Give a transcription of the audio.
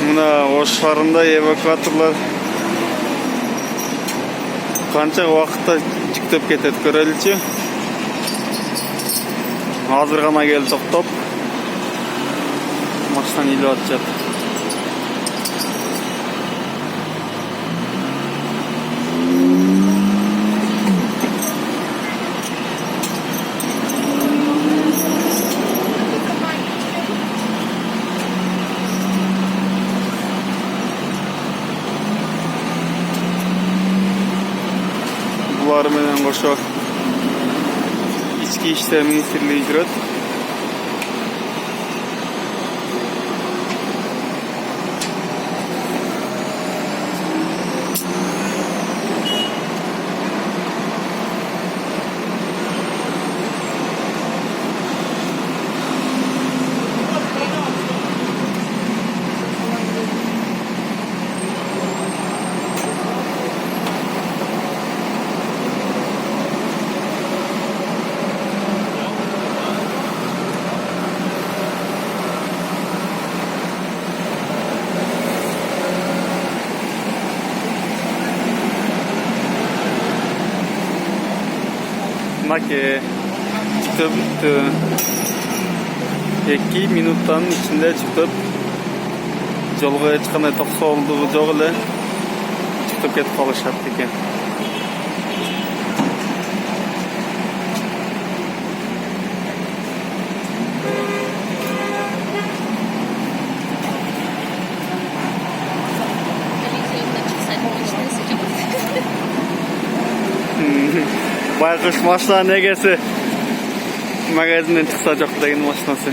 Mına Oş şаарында эвакуаторлар kança vaqtda çıktып кетет көрөлүчү. Азыр гана келип токтоп машинаны илип атышат. Bular menen koşo İçki İşler Ministrliği жүрөт. Maki çıkıp 2 minuttan içinde çıkıp yolga hech qanday to'xtovligi yo'q ele chiqib ketib qolishyapti ekan. Baykuş maçların egesi magazinden çıksa çok deyin maçnası.